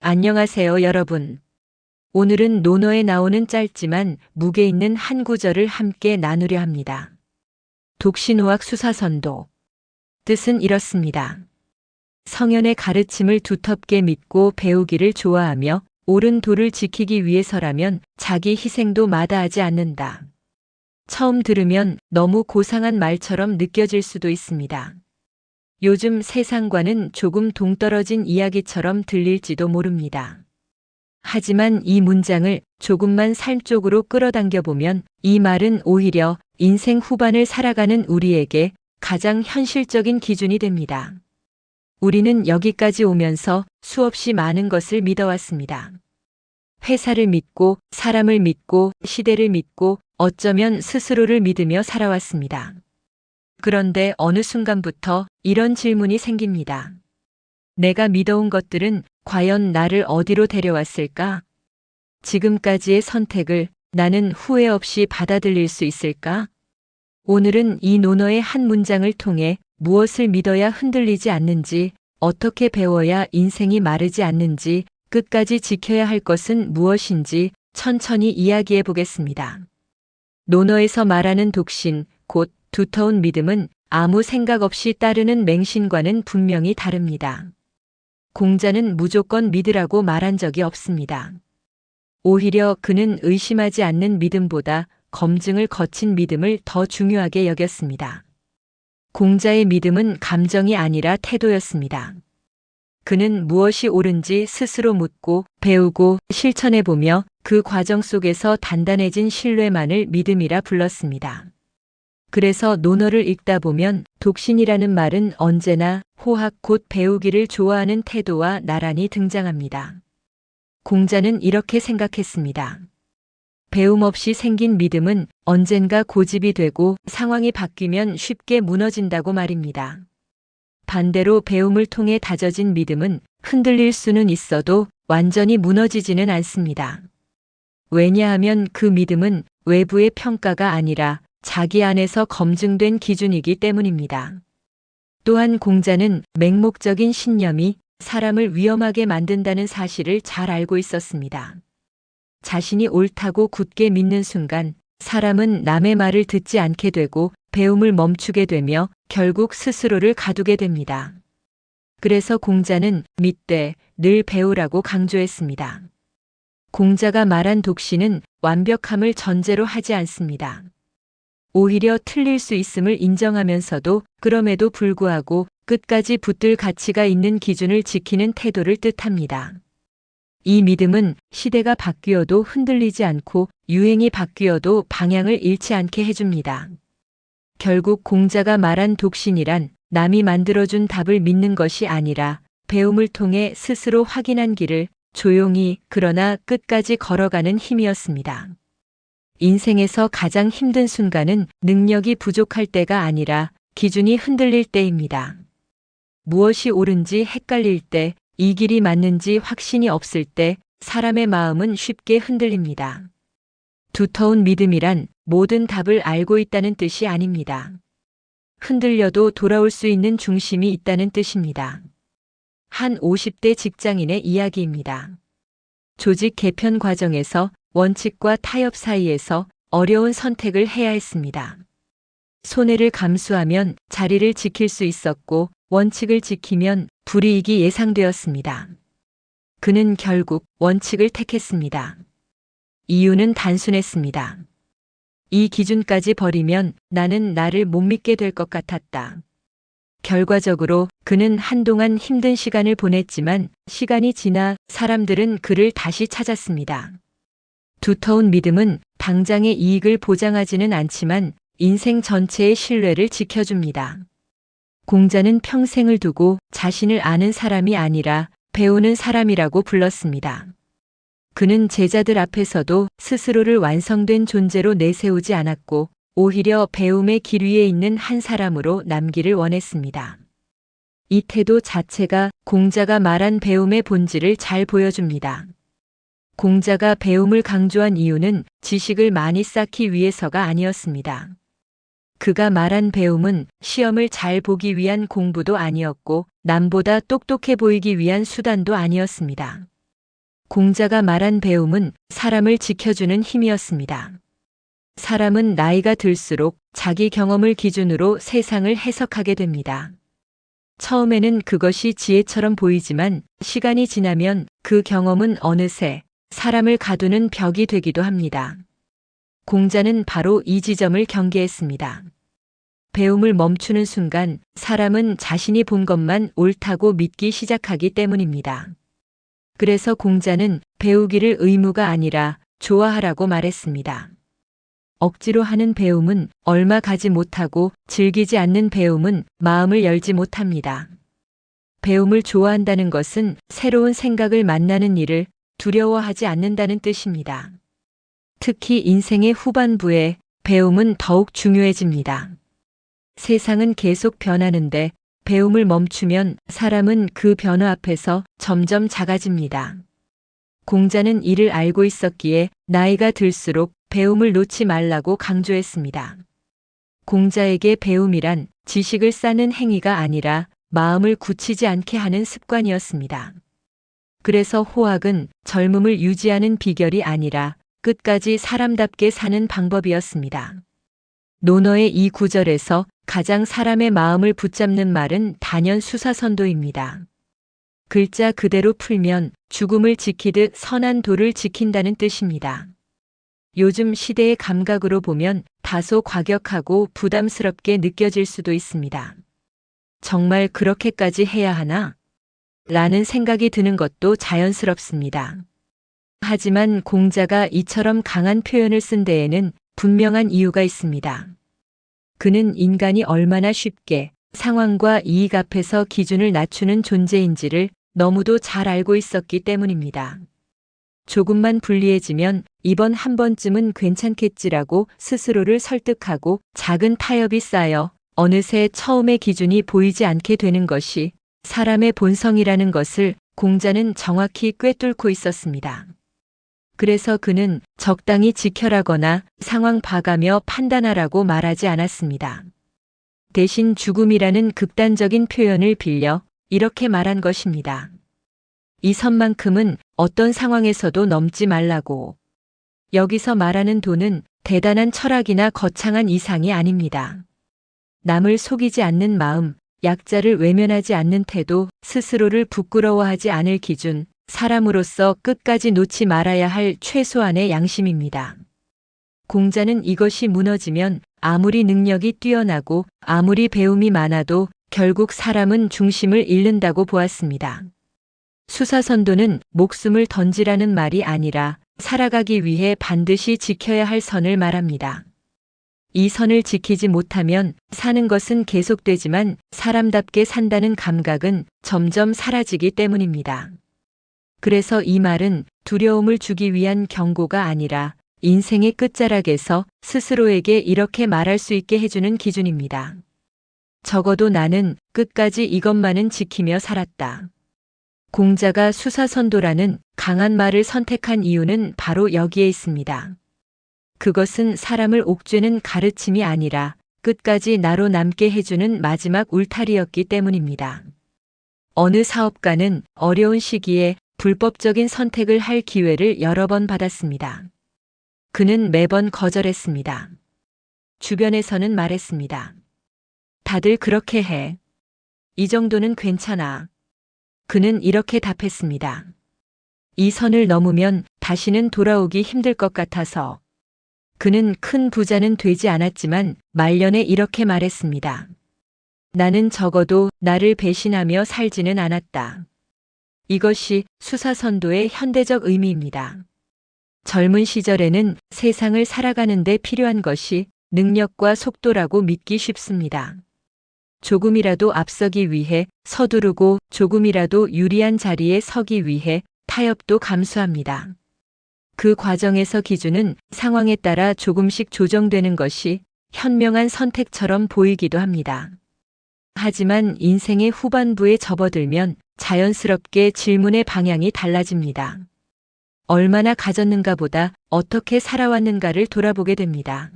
안녕하세요, 여러분. 오늘은 논어에 나오는 짧지만 무게 있는 한 구절을 함께 나누려 합니다. 독신호학 수사선도. 뜻은 이렇습니다. 성현의 가르침을 두텁게 믿고 배우기를 좋아하며 옳은 도를 지키기 위해서라면 자기 희생도 마다하지 않는다. 처음 들으면 너무 고상한 말처럼 느껴질 수도 있습니다. 요즘 세상과는 조금 동떨어진 이야기처럼 들릴지도 모릅니다. 하지만 이 문장을 조금만 삶 쪽으로 끌어당겨 보면 이 말은 오히려 인생 후반을 살아가는 우리에게 가장 현실적인 기준이 됩니다. 우리는 여기까지 오면서 수없이 많은 것을 믿어왔습니다. 회사를 믿고, 사람을 믿고, 시대를 믿고, 어쩌면 스스로를 믿으며 살아왔습니다. 그런데 어느 순간부터 이런 질문이 생깁니다. 내가 믿어온 것들은 과연 나를 어디로 데려왔을까? 지금까지의 선택을 나는 후회 없이 받아들일 수 있을까? 오늘은 이 논어의 한 문장을 통해 무엇을 믿어야 흔들리지 않는지, 어떻게 배워야 인생이 마르지 않는지, 끝까지 지켜야 할 것은 무엇인지 천천히 이야기해 보겠습니다. 논어에서 말하는 독신, 곧 두터운 믿음은 아무 생각 없이 따르는 맹신과는 분명히 다릅니다. 공자는 무조건 믿으라고 말한 적이 없습니다. 오히려 그는 의심하지 않는 믿음보다 검증을 거친 믿음을 더 중요하게 여겼습니다. 공자의 믿음은 감정이 아니라 태도였습니다. 그는 무엇이 옳은지 스스로 묻고 배우고 실천해보며 그 과정 속에서 단단해진 신뢰만을 믿음이라 불렀습니다. 그래서 논어를 읽다 보면 독신이라는 말은 언제나 호학 곧 배우기를 좋아하는 태도와 나란히 등장합니다. 공자는 이렇게 생각했습니다. 배움 없이 생긴 믿음은 언젠가 고집이 되고 상황이 바뀌면 쉽게 무너진다고 말입니다. 반대로 배움을 통해 다져진 믿음은 흔들릴 수는 있어도 완전히 무너지지는 않습니다. 왜냐하면 그 믿음은 외부의 평가가 아니라 자기 안에서 검증된 기준이기 때문입니다. 또한 공자는 맹목적인 신념이 사람을 위험하게 만든다는 사실을 잘 알고 있었습니다. 자신이 옳다고 굳게 믿는 순간 사람은 남의 말을 듣지 않게 되고 배움을 멈추게 되며 결국 스스로를 가두게 됩니다. 그래서 공자는 믿되 늘 배우라고 강조했습니다. 공자가 말한 독신은 완벽함을 전제로 하지 않습니다. 오히려 틀릴 수 있음을 인정하면서도 그럼에도 불구하고 끝까지 붙들 가치가 있는 기준을 지키는 태도를 뜻합니다. 이 믿음은 시대가 바뀌어도 흔들리지 않고 유행이 바뀌어도 방향을 잃지 않게 해줍니다. 결국 공자가 말한 독신이란 남이 만들어준 답을 믿는 것이 아니라 배움을 통해 스스로 확인한 길을 조용히 그러나 끝까지 걸어가는 힘이었습니다. 인생에서 가장 힘든 순간은 능력이 부족할 때가 아니라 기준이 흔들릴 때입니다. 무엇이 옳은지 헷갈릴 때, 이 길이 맞는지 확신이 없을 때 사람의 마음은 쉽게 흔들립니다. 두터운 믿음이란 모든 답을 알고 있다는 뜻이 아닙니다. 흔들려도 돌아올 수 있는 중심이 있다는 뜻입니다. 한 50대 직장인의 이야기입니다. 조직 개편 과정에서 원칙과 타협 사이에서 어려운 선택을 해야 했습니다. 손해를 감수하면 자리를 지킬 수 있었고 원칙을 지키면 불이익이 예상되었습니다. 그는 결국 원칙을 택했습니다. 이유는 단순했습니다. 이 기준까지 버리면 나는 나를 못 믿게 될 것 같았다. 결과적으로 그는 한동안 힘든 시간을 보냈지만 시간이 지나 사람들은 그를 다시 찾았습니다. 두터운 믿음은 당장의 이익을 보장하지는 않지만 인생 전체의 신뢰를 지켜줍니다. 공자는 평생을 두고 자신을 아는 사람이 아니라 배우는 사람이라고 불렀습니다. 그는 제자들 앞에서도 스스로를 완성된 존재로 내세우지 않았고 오히려 배움의 길 위에 있는 한 사람으로 남기를 원했습니다. 이 태도 자체가 공자가 말한 배움의 본질을 잘 보여줍니다. 공자가 배움을 강조한 이유는 지식을 많이 쌓기 위해서가 아니었습니다. 그가 말한 배움은 시험을 잘 보기 위한 공부도 아니었고 남보다 똑똑해 보이기 위한 수단도 아니었습니다. 공자가 말한 배움은 사람을 지켜주는 힘이었습니다. 사람은 나이가 들수록 자기 경험을 기준으로 세상을 해석하게 됩니다. 처음에는 그것이 지혜처럼 보이지만 시간이 지나면 그 경험은 어느새 사람을 가두는 벽이 되기도 합니다. 공자는 바로 이 지점을 경계했습니다. 배움을 멈추는 순간 사람은 자신이 본 것만 옳다고 믿기 시작하기 때문입니다. 그래서 공자는 배우기를 의무가 아니라 좋아하라고 말했습니다. 억지로 하는 배움은 얼마 가지 못하고 즐기지 않는 배움은 마음을 열지 못합니다. 배움을 좋아한다는 것은 새로운 생각을 만나는 일을 두려워하지 않는다는 뜻입니다. 특히 인생의 후반부에 배움은 더욱 중요해집니다. 세상은 계속 변하는데 배움을 멈추면 사람은 그 변화 앞에서 점점 작아집니다. 공자는 이를 알고 있었기에 나이가 들수록 배움을 놓지 말라고 강조했습니다. 공자에게 배움이란 지식을 쌓는 행위가 아니라 마음을 굳히지 않게 하는 습관이었습니다. 그래서 호학은 젊음을 유지하는 비결이 아니라 끝까지 사람답게 사는 방법이었습니다. 논어의 이 구절에서 가장 사람의 마음을 붙잡는 말은 단연 수사선도입니다. 글자 그대로 풀면 죽음을 지키듯 선한 도를 지킨다는 뜻입니다. 요즘 시대의 감각으로 보면 다소 과격하고 부담스럽게 느껴질 수도 있습니다. 정말 그렇게까지 해야 하나? 라는 생각이 드는 것도 자연스럽습니다. 하지만 공자가 이처럼 강한 표현을 쓴 데에는 분명한 이유가 있습니다. 그는 인간이 얼마나 쉽게 상황과 이익 앞에서 기준을 낮추는 존재인지를 너무도 잘 알고 있었기 때문입니다. 조금만 불리해지면 이번 한 번쯤은 괜찮겠지라고 스스로를 설득하고 작은 타협이 쌓여 어느새 처음의 기준이 보이지 않게 되는 것이 사람의 본성이라는 것을 공자는 정확히 꿰뚫고 있었습니다. 그래서 그는 적당히 지켜라거나 상황 봐가며 판단하라고 말하지 않았습니다. 대신 죽음이라는 극단적인 표현을 빌려 이렇게 말한 것입니다. 이 선만큼은 어떤 상황에서도 넘지 말라고. 여기서 말하는 도는 대단한 철학이나 거창한 이상이 아닙니다. 남을 속이지 않는 마음, 약자를 외면하지 않는 태도, 스스로를 부끄러워하지 않을 기준, 사람으로서 끝까지 놓지 말아야 할 최소한의 양심입니다. 공자는 이것이 무너지면 아무리 능력이 뛰어나고 아무리 배움이 많아도 결국 사람은 중심을 잃는다고 보았습니다. 수사선도는 목숨을 던지라는 말이 아니라 살아가기 위해 반드시 지켜야 할 선을 말합니다. 이 선을 지키지 못하면 사는 것은 계속되지만 사람답게 산다는 감각은 점점 사라지기 때문입니다. 그래서 이 말은 두려움을 주기 위한 경고가 아니라 인생의 끝자락에서 스스로에게 이렇게 말할 수 있게 해주는 기준입니다. 적어도 나는 끝까지 이것만은 지키며 살았다. 공자가 수사선도라는 강한 말을 선택한 이유는 바로 여기에 있습니다. 그것은 사람을 옥죄는 가르침이 아니라 끝까지 나로 남게 해주는 마지막 울타리였기 때문입니다. 어느 사업가는 어려운 시기에 불법적인 선택을 할 기회를 여러 번 받았습니다. 그는 매번 거절했습니다. 주변에서는 말했습니다. 다들 그렇게 해. 이 정도는 괜찮아. 그는 이렇게 답했습니다. 이 선을 넘으면 다시는 돌아오기 힘들 것 같아서. 그는 큰 부자는 되지 않았지만 말년에 이렇게 말했습니다. 나는 적어도 나를 배신하며 살지는 않았다. 이것이 수사선도의 현대적 의미입니다. 젊은 시절에는 세상을 살아가는 데 필요한 것이 능력과 속도라고 믿기 쉽습니다. 조금이라도 앞서기 위해 서두르고 조금이라도 유리한 자리에 서기 위해 타협도 감수합니다. 그 과정에서 기준은 상황에 따라 조금씩 조정되는 것이 현명한 선택처럼 보이기도 합니다. 하지만 인생의 후반부에 접어들면 자연스럽게 질문의 방향이 달라집니다. 얼마나 가졌는가 보다 어떻게 살아왔는가를 돌아보게 됩니다.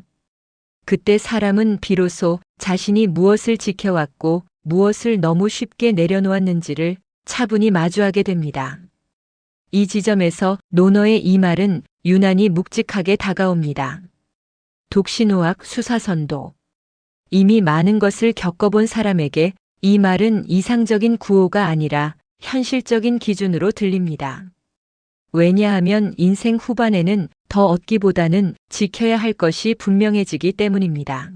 그때 사람은 비로소 자신이 무엇을 지켜왔고 무엇을 너무 쉽게 내려놓았는지를 차분히 마주하게 됩니다. 이 지점에서 논어의 이 말은 유난히 묵직하게 다가옵니다. 독신호학 수사선도. 이미 많은 것을 겪어본 사람에게 이 말은 이상적인 구호가 아니라 현실적인 기준으로 들립니다. 왜냐하면 인생 후반에는 더 얻기보다는 지켜야 할 것이 분명해지기 때문입니다.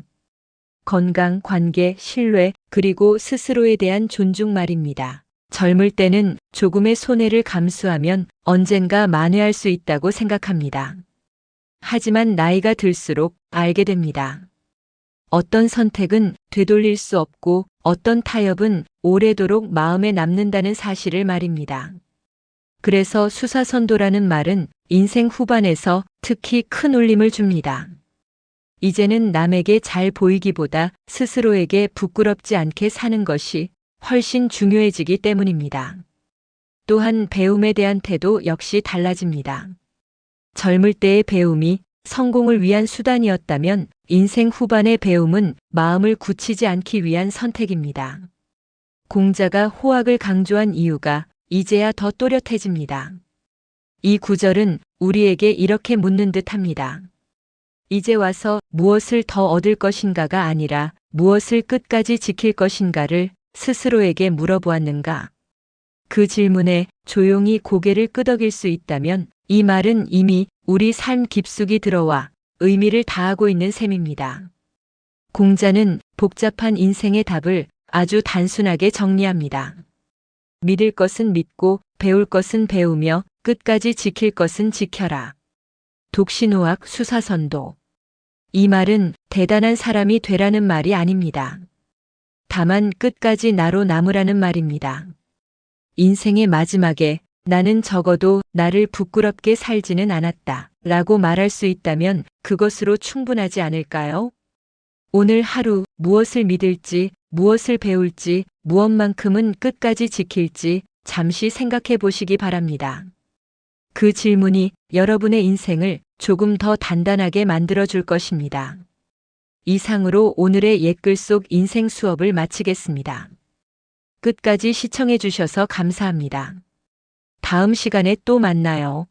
건강, 관계, 신뢰, 그리고 스스로에 대한 존중 말입니다. 젊을 때는 조금의 손해를 감수하면 언젠가 만회할 수 있다고 생각합니다. 하지만 나이가 들수록 알게 됩니다. 어떤 선택은 되돌릴 수 없고 어떤 타협은 오래도록 마음에 남는다는 사실을 말입니다. 그래서 수사선도라는 말은 인생 후반에서 특히 큰 울림을 줍니다. 이제는 남에게 잘 보이기보다 스스로에게 부끄럽지 않게 사는 것이 훨씬 중요해지기 때문입니다. 또한 배움에 대한 태도 역시 달라집니다. 젊을 때의 배움이 성공을 위한 수단이었다면 인생 후반의 배움은 마음을 굳히지 않기 위한 선택입니다. 공자가 호학을 강조한 이유가 이제야 더 또렷해집니다. 이 구절은 우리에게 이렇게 묻는 듯합니다. 이제 와서 무엇을 더 얻을 것인가가 아니라 무엇을 끝까지 지킬 것인가를 스스로에게 물어보았는가? 그 질문에 조용히 고개를 끄덕일 수 있다면 이 말은 이미 우리 삶 깊숙이 들어와 의미를 다하고 있는 셈입니다. 공자는 복잡한 인생의 답을 아주 단순하게 정리합니다. 믿을 것은 믿고 배울 것은 배우며 끝까지 지킬 것은 지켜라. 독신호학 수사선도. 이 말은 대단한 사람이 되라는 말이 아닙니다. 다만 끝까지 나로 남으라는 말입니다. 인생의 마지막에 나는 적어도 나를 부끄럽게 살지는 않았다 라고 말할 수 있다면 그것으로 충분하지 않을까요? 오늘 하루 무엇을 믿을지, 무엇을 배울지, 무엇만큼은 끝까지 지킬지 잠시 생각해 보시기 바랍니다. 그 질문이 여러분의 인생을 조금 더 단단하게 만들어 줄 것입니다. 이상으로 오늘의 옛글 속 인생 수업을 마치겠습니다. 끝까지 시청해 주셔서 감사합니다. 다음 시간에 또 만나요.